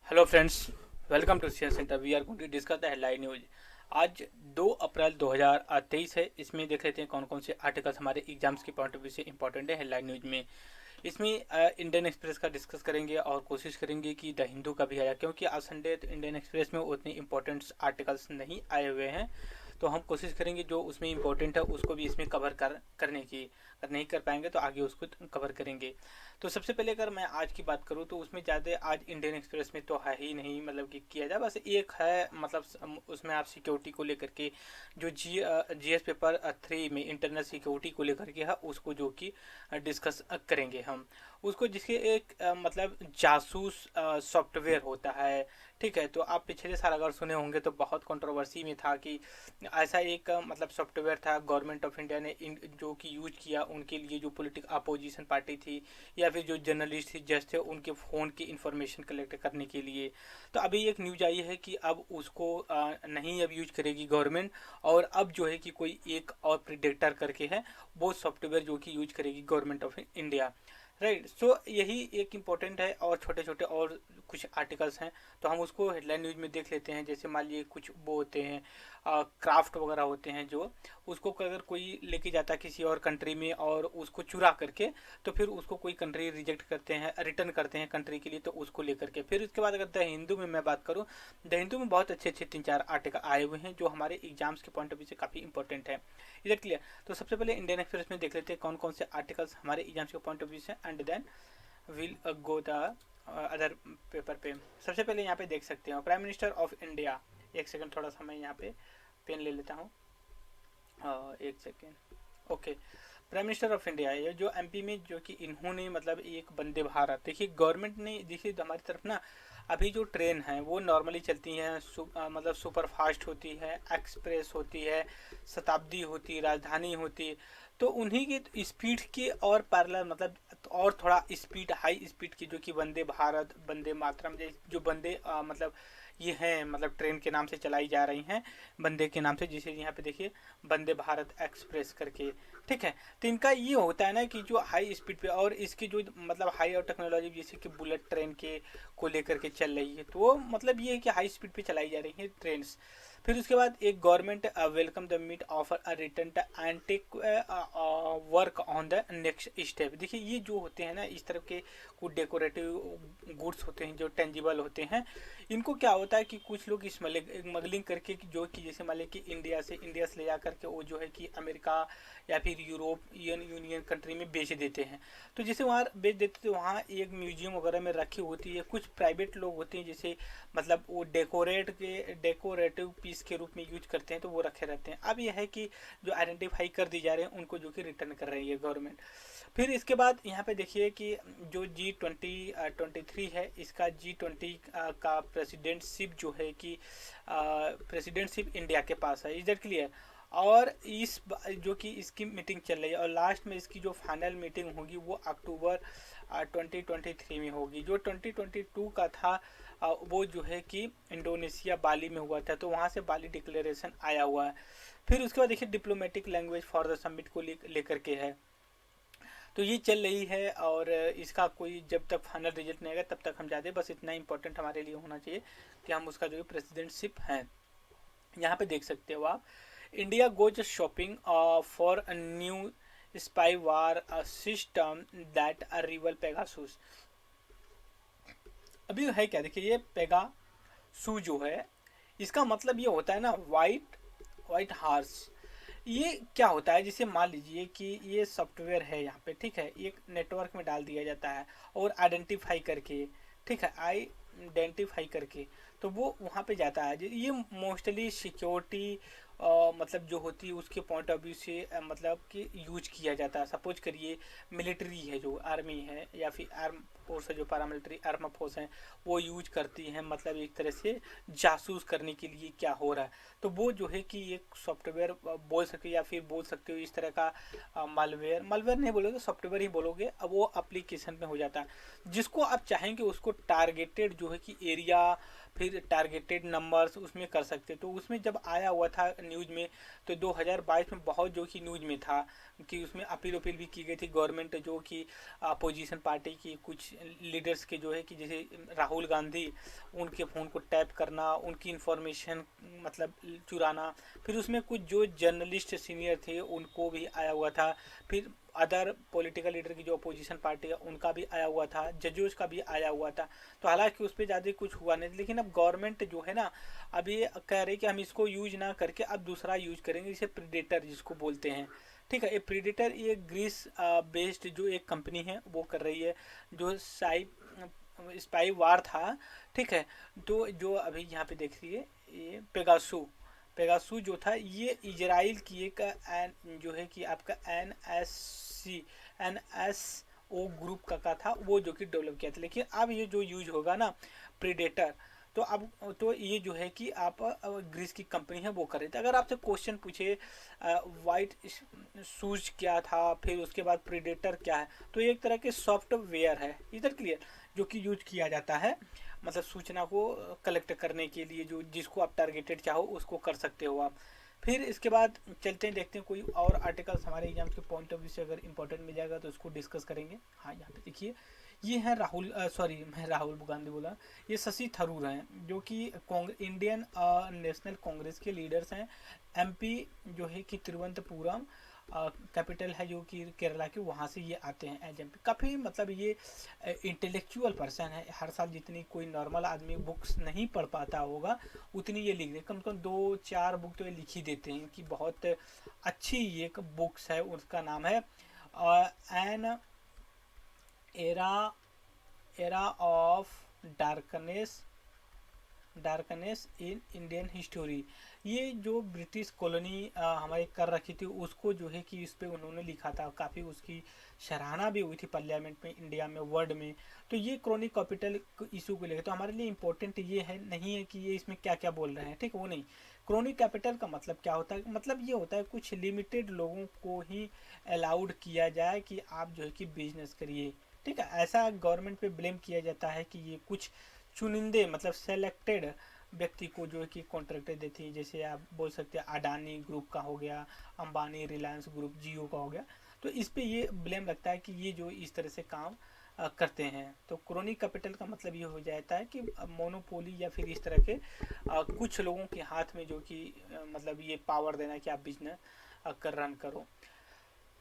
Hello friends, welcome to share centre. We are going to discuss the headline news. आज 2 अप्रैल 2023 है। इसमें देख लेते हैं कौन कौन से आर्टिकल्स हमारे एग्जाम्स के पॉइंट ऑफ व्यू से इंपॉर्टेंट है हेडलाइन न्यूज में। इसमें इंडियन एक्सप्रेस का डिस्कस करेंगे और कोशिश करेंगे कि द हिंदू का भी आया, क्योंकि आज संडे तो इंडियन एक्सप्रेस में उतने इंपॉर्टेंट आर्टिकल्स नहीं आए हुए हैं। तो हम कोशिश करेंगे जो उसमें इंपॉर्टेंट है उसको भी इसमें कवर करने की। अगर नहीं कर पाएंगे तो आगे उसको कवर करेंगे। तो सबसे पहले अगर मैं आज की बात करूँ तो उसमें ज़्यादा आज इंडियन एक्सप्रेस में तो है ही नहीं, मतलब कि किया जाए बस एक है, मतलब उसमें आप सिक्योरिटी को लेकर के जो जीएस पेपर 3 में इंटरनल सिक्योरिटी को लेकर के है उसको जो कि डिस्कस करेंगे हम उसको, जिसके एक मतलब जासूस सॉफ्टवेयर होता है। ठीक है, तो आप पिछले साल अगर सुने होंगे तो बहुत कंट्रोवर्सी में था कि ऐसा एक मतलब सॉफ्टवेयर था गवर्नमेंट ऑफ इंडिया ने जो कि यूज किया उनके लिए, जो पॉलिटिकल अपोजिशन पार्टी थी या फिर जो जर्नलिस्ट थी जज थे उनके फ़ोन की इंफॉर्मेशन कलेक्ट करने के लिए। तो अभी एक न्यूज आई है कि अब उसको नहीं अब यूज करेगी गवर्नमेंट, और अब जो है कि कोई एक और प्रिडेक्टर करके है वो सॉफ्टवेयर जो कि यूज करेगी गवर्नमेंट ऑफ इंडिया। राइट, सो यही एक इम्पोर्टेंट है, और छोटे छोटे और कुछ आर्टिकल्स हैं तो हम उसको हेडलाइन न्यूज में देख लेते हैं। जैसे मान लीजिए कुछ वो होते हैं क्राफ्ट वगैरह होते हैं, जो उसको अगर कोई लेके जाता है किसी और कंट्री में और उसको चुरा करके, तो फिर उसको कोई कंट्री रिजेक्ट करते हैं, रिटर्न करते हैं कंट्री के लिए, तो उसको लेकर के फिर उसके बाद अगर द हिंदू में मैं बात करूँ, द हिंदू में बहुत अच्छे अच्छे 3-4 आर्टिकल आए हुए हैं जो हमारे एग्जाम्स के पॉइंट ऑफ व्यू से काफ़ी इंपॉर्टेंट है। इधर क्लियर। तो सबसे पहले इंडियन एक्सप्रेस में देख लेते हैं कौन कौन से आर्टिकल्स हमारे एग्जाम्स के पॉइंट ऑफ व्यू से, and then will go the other paper पे। सबसे पहले यहाँ पे देख सकते हो प्राइम मिनिस्टर ऑफ इंडिया। एक सेकंड, थोड़ा सा मैं यहाँ पे पेन ले लेता हूँ। एक second. Okay, prime minister of India ये जो एमपी में जो कि इन्होंने मतलब एक वंदे भारत, देखिए गवर्नमेंट ने, देखिए हमारी तरफ ना अभी जो ट्रेन है वो नॉर्मली चलती हैं, मतलब सुपर फास्ट होती है, एक्सप्रेस होती है, शताब्दी होती है, राजधानी होती है। तो उन्हीं की स्पीड के और पैरेलल, मतलब और थोड़ा स्पीड, हाई स्पीड की जो कि वंदे भारत, वंदे मातरम, जो वंदे मतलब ये हैं, मतलब ट्रेन के नाम से चलाई जा रही हैं, वंदे के नाम से, जिसे यहाँ पे देखिए वंदे भारत एक्सप्रेस करके। ठीक है, तो इनका ये होता है ना कि जो हाई स्पीड पे, और इसकी जो मतलब हाई और टेक्नोलॉजी जैसे कि बुलेट ट्रेन के को लेकर के चल रही है, तो वो मतलब ये है कि हाई स्पीड पे चलाई जा रही है ट्रेन। फिर उसके बाद एक government welcome the meet offer a return and take work on the next step. देखिए ये जो होते हैं ना इस तरह के कुछ डेकोरेटिव गुड्स होते हैं जो टेंजिबल होते हैं, इनको क्या होता है कि कुछ लोग स्मगलिंग करके, जो कि जैसे मान लें कि इंडिया से ले जा करके वो जो है कि अमेरिका या फिर यूरोपियन यूनियन कंट्री में बेच देते हैं। तो जैसे वहाँ बेच देते तो वहाँ एक म्यूजियम वगैरह में रखी होती है, कुछ प्राइवेट लोग होते हैं जैसे मतलब वो डेकोरेटिव पीस के रूप में यूज करते हैं, तो वो रखे रहते हैं। अब यह है कि जो आइडेंटिफाई कर दी जा रहे हैं उनको जो कि रिटर्न कर रही है गवर्नमेंट। फिर इसके बाद यहाँ पे देखिए कि जो G20 है, इसका G20 का प्रेसिडेंटशिप जो है कि प्रेसिडेंटशिप इंडिया के पास है, इधर क्लियर। और जो कि इसकी मीटिंग चल रही है, और लास्ट में इसकी जो फाइनल मीटिंग होगी वो अक्टूबर 2023 में होगी। जो 2022 का था वो जो है कि इंडोनेशिया बाली में हुआ था, तो वहाँ से बाली डिक्लेरेशन आया हुआ है। फिर उसके बाद देखिए diplomatic language for the summit को लेकर के है, तो ये चल रही है। और इसका कोई जब तक फाइनल रिजल्ट नहीं आएगा तब तक हम जाते, बस इतना इंपॉर्टेंट हमारे लिए होना चाहिए कि हम उसका जो प्रेसिडेंटशिप है। यहाँ पे देख सकते हो आप, India goes shopping for a new spy war system that reveal Pegasus. अभी है क्या, देखिए ये पेगासू जो है, इसका मतलब ये होता है ना वाइट वाइट हार्स। ये क्या होता है, जैसे मान लीजिए कि ये सॉफ्टवेयर है यहाँ पे, ठीक है, एक नेटवर्क में डाल दिया जाता है और आइडेंटिफाई करके, ठीक है, आइडेंटिफाई करके, तो वो वहाँ पे जाता है। ये मोस्टली सिक्योरिटी मतलब जो होती है उसके पॉइंट ऑफ व्यू से मतलब कि यूज किया जाता है। सपोज करिए मिलिट्री है, जो आर्मी है या फिर आर्म फोर्स है, जो पैरामिलिट्री आर्म फोर्स है, वो यूज करती हैं, मतलब एक तरह से जासूस करने के लिए क्या हो रहा है। तो वो जो है कि एक सॉफ्टवेयर बोल सकते, या फिर बोल सकते हो इस तरह का मालवेयर, मालवेयर नहीं बोलोगे, सॉफ्टवेयर ही बोलोगे, अब वो एप्लीकेशन में हो जाता है। जिसको आप चाहेंगे उसको टारगेटेड जो है कि एरिया फिर टारगेटेड नंबर्स उसमें कर सकते। तो उसमें जब आया हुआ था न्यूज़ में, तो 2022 में बहुत जो कि न्यूज़ में था कि उसमें अपील भी की गई थी गवर्नमेंट जो कि अपोजिशन पार्टी की कुछ लीडर्स के जो है कि जैसे राहुल गांधी, उनके फ़ोन को टैप करना, उनकी इंफॉर्मेशन मतलब चुराना। फिर उसमें कुछ जो जर्नलिस्ट सीनियर थे उनको भी आया हुआ था। फिर अदर पॉलिटिकल लीडर की जो अपोजिशन पार्टी है उनका भी आया हुआ था, जजेस का भी आया हुआ था। तो हालांकि उस पर ज़्यादा कुछ हुआ नहीं, लेकिन अब गवर्नमेंट जो है ना, अब ये कह रही है कि हम इसको यूज ना करके अब दूसरा यूज करेंगे, जैसे प्रीडेटर जिसको बोलते हैं। ठीक है, ये प्रीडेटर ये ग्रीस बेस्ड जो एक कंपनी है वो कर रही है, जो स्पाई वार था। ठीक है, तो जो अभी यहाँ पे देखिए ये पेगासू, पेगासू जो था ये इजराइल की एक जो है कि आपका NSO ग्रुप का था, वो जो कि डेवलप किया था। लेकिन अब ये जो यूज होगा ना प्रीडेटर, तो अब तो ये जो है कि आप ग्रीस की कंपनी है वो कर रही थी। अगर आपसे क्वेश्चन पूछे वाइट शूज क्या था, फिर उसके बाद प्रीडेटर क्या है, तो ये एक तरह के सॉफ्टवेयर है, इधर क्लियर, जो कि यूज किया जाता है मतलब सूचना को कलेक्ट करने के लिए, जो जिसको आप टारगेटेड चाहो उसको कर सकते हो आप। फिर इसके बाद चलते हैं, देखते हैं कोई और आर्टिकल्स हमारे एग्जाम्स के पॉइंट ऑफ व्यू से अगर इंपॉर्टेंट मिल जाएगा तो उसको डिस्कस करेंगे। हाँ, यहाँ पे देखिए ये है राहुल, सॉरी मैं राहुल गांधी बोला, ये शशि थरूर हैं जो कि इंडियन नेशनल कांग्रेस के लीडर्स हैं। MP जो है कि तिरुवनंतपुरम कैपिटल है जो कि केरला के, वहाँ से ये आते हैं एज MP। काफ़ी मतलब ये इंटेलेक्चुअल पर्सन है। हर साल जितनी कोई नॉर्मल आदमी बुक्स नहीं पढ़ पाता होगा उतनी ये लिख दे, कम से कम 2-4 बुक तो ये लिख ही देते हैं कि बहुत अच्छी एक बुक्स है। उसका नाम है an era era of darkness darkness in Indian history. ये जो ब्रिटिश कॉलोनी हमारे कर रखी थी उसको जो है कि इस पे उन्होंने लिखा था, काफ़ी उसकी सराहना भी हुई थी पार्लियामेंट में, इंडिया में, वर्ल्ड में। तो ये क्रॉनिक कैपिटल इशू को लेकर तो हमारे लिए इंपॉर्टेंट ये है नहीं है कि ये इसमें क्या क्या बोल रहे हैं, ठीक है, वो नहीं। क्रॉनिक कैपिटल का मतलब क्या होता है, मतलब ये होता है कुछ लिमिटेड लोगों को ही अलाउड किया जाए कि आप जो है कि बिजनेस करिए। ठीक है, ऐसा गवर्नमेंट पे ब्लेम किया जाता है कि ये कुछ चुनिंदे मतलब सेलेक्टेड व्यक्ति को जो है कि कॉन्ट्रैक्ट देती है। जैसे आप बोल सकते हैं अडानी ग्रुप का हो गया, अंबानी रिलायंस ग्रुप, जियो का हो गया। तो इस पे ये ब्लेम लगता है कि ये जो इस तरह से काम करते हैं। तो क्रोनिक कैपिटल का मतलब ये हो जाता है कि मोनोपोली या फिर इस तरह के कुछ लोगों के हाथ में जो कि मतलब ये पावर देना कि आप बिजनेस कर रन करो।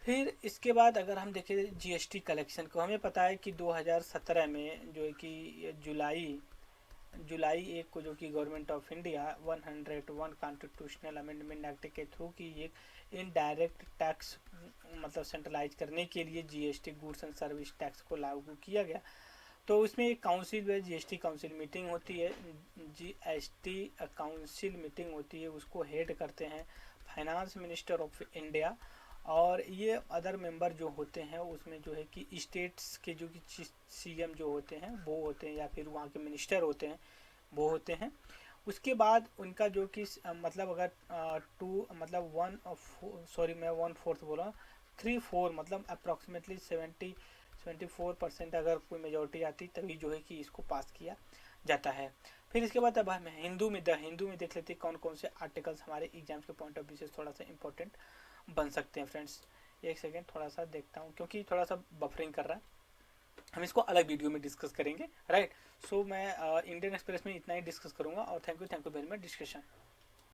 फिर इसके बाद अगर हम देखें GST कलेक्शन को, हमें पता है कि 2017 में जो है कि जुलाई जुलाई 1 को जो कि government of India 101 constitutional amendment act के थ्रू की एक इनडायरेक्ट टैक्स मतलब सेंट्रलाइज करने के लिए GST goods and service tax को लागू किया गया। तो उसमें एक काउंसिल है, GST काउंसिल मीटिंग होती है, GST काउंसिल मीटिंग होती है, उसको हेड करते हैं फाइनेंस मिनिस्टर ऑफ इंडिया। और ये अदर मेंबर जो होते हैं उसमें जो है कि स्टेट्स के जो कि CM जो होते हैं वो होते हैं, या फिर वहाँ के मिनिस्टर होते हैं वो होते हैं। उसके बाद उनका जो कि मतलब अगर टू मतलब वन सॉरी मैं 1/4 बोला, 3/4 मतलब अप्रॉक्सीमेटली 74% अगर कोई मेजोरिटी आती तभी जो है कि इसको पास किया जाता है। फिर इसके बाद अब हम हिंदू में देख लेते हैं कौन कौन से आर्टिकल्स हमारे एग्जाम्स के पॉइंट ऑफ व्यू से थोड़ा सा इंपॉर्टेंट बन सकते हैं। फ्रेंड्स एक सेकेंड थोड़ा सा देखता हूँ क्योंकि थोड़ा सा बफरिंग कर रहा है, हम इसको अलग वीडियो में डिस्कस करेंगे, राइट। सो मैं इंडियन एक्सप्रेस में इतना ही डिस्कस करूँगा और thank you very much discussion.